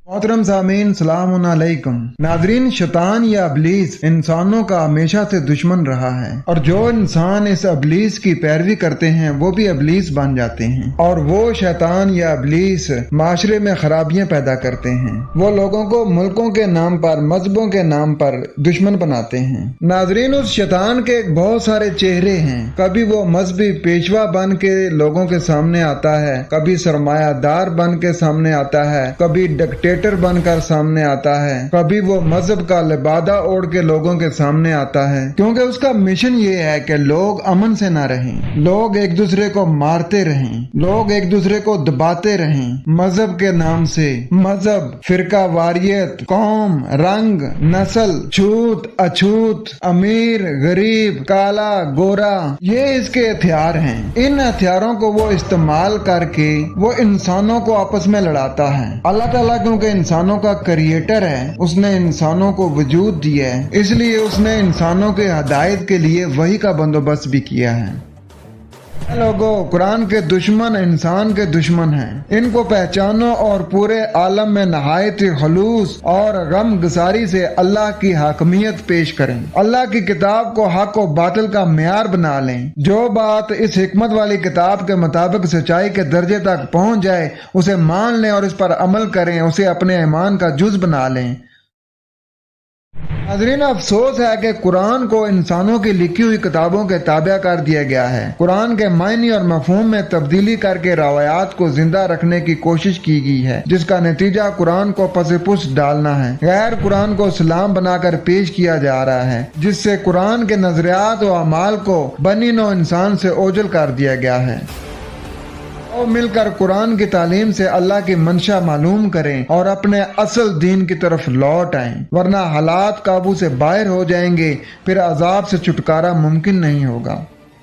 मोहतरम सामीन सलाम अलैकुम। नाजरीन, शैतान या इब्लीस इंसानों का हमेशा से दुश्मन रहा है और जो इंसान इस इब्लीस की पैरवी करते हैं वो भी इब्लीस बन जाते हैं और वो शैतान या इब्लीस माशरे में खराबियां पैदा करते हैं। वो लोगों को मुल्कों के नाम पर, मजहबों के नाम पर दुश्मन बनाते हैं। नाजरीन, उस शैतान के बहुत सारे चेहरे हैं। कभी वो मजहबी पेशवा बन के लोगों के सामने आता है, कभी सरमायादार बन के सामने आता है, कभी डिक्टेटर बनकर सामने आता है, कभी वो मजहब का लिबादा ओढ़ के लोगों के सामने आता है, क्योंकि उसका मिशन ये है कि लोग अमन से ना रहें, लोग एक दूसरे को मारते रहें, लोग एक दूसरे को दबाते रहें मजहब के नाम से। मजहब, फिरका वारियत, कौम, रंग, नस्ल, छूत अछूत, अमीर गरीब, काला गोरा, ये इसके हथियार हैं। इन हथियारों को वो इस्तेमाल करके वो इंसानों को आपस में लड़ाता है। अल्लाह ताला क्योंकि इंसानों का क्रिएटर है, उसने इंसानों को वजूद दिया है, इसलिए उसने इंसानों के हिदायत के लिए वही का बंदोबस्त भी किया है। लोगों, कुरान के दुश्मन इंसान के दुश्मन हैं। इनको पहचानो और पूरे आलम में नहायत खलूस और गम गुसारी से अल्लाह की हाकमियत पेश करें। अल्लाह की किताब को हक और बातिल का मेयार बना लें। जो बात इस हिकमत वाली किताब के मुताबिक सच्चाई के दर्जे तक पहुंच जाए उसे मान लें और इस पर अमल करें, उसे अपने ईमान का जुज बना लें। नाज़रीन, अफसोस है कि कुरान को इंसानों की लिखी हुई किताबों के ताबे कर दिया गया है। कुरान के मायने और मफहूम में तब्दीली करके रवायात को जिंदा रखने की कोशिश की गई है, जिसका नतीजा कुरान को पस डालना है। गैर कुरान को सलाम बनाकर पेश किया जा रहा है, जिससे कुरान के नजरियात और अमाल को बनी नौ इंसान से ओझल कर दिया गया है। और मिलकर कुरान की तालीम से अल्लाह की मंशा मालूम करें और अपने असल दीन की तरफ लौट आएं, वरना हालात काबू से बाहर हो जाएंगे, फिर अजाब से छुटकारा मुमकिन नहीं होगा।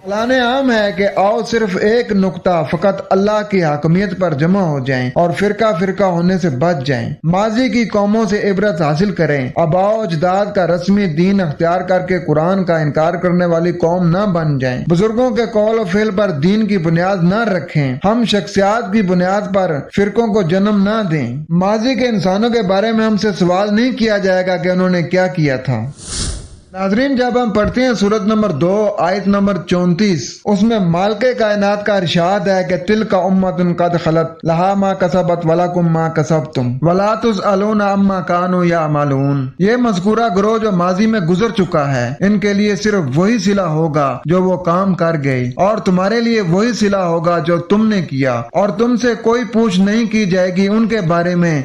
ऐलाने आम है कि आओ सिर्फ एक नुक्ता फकत अल्लाह की हाकमियत पर जमा हो जाएं और फिरका फिरका होने से बच जाएं। माजी की कौमों से इबरत हासिल करें। आबाओ अजदाद का रस्मी दीन अख्तियार करके कुरान का इनकार करने वाली कौम न बन जाएं। बुजुर्गों के कौल और फेल पर दीन की बुनियाद न रखें। हम शख्सियात की बुनियाद पर फिरकों को जन्म न दें। माजी के इंसानों के बारे में हमसे सवाल नहीं किया जाएगा कि उन्होंने क्या किया था। नाजरीन, जब हम पढ़ते हैं सूरत नंबर 2 आयत नंबर 34, उसमें मालिक कायनात का इरशाद है कि तिल का उम्मतुन कद खलत लहा मा कसबत वलकुम मा कसबतुम वला तुसअलूना अम्मा कानू यामलून। ये मज़कूरा ग्रोह जो माजी में गुजर चुका है, इनके लिए सिर्फ वही सिला होगा जो वो काम कर गए और तुम्हारे लिए वही सिला होगा जो तुमने किया और तुमसे कोई पूछ नहीं की जाएगी उनके बारे में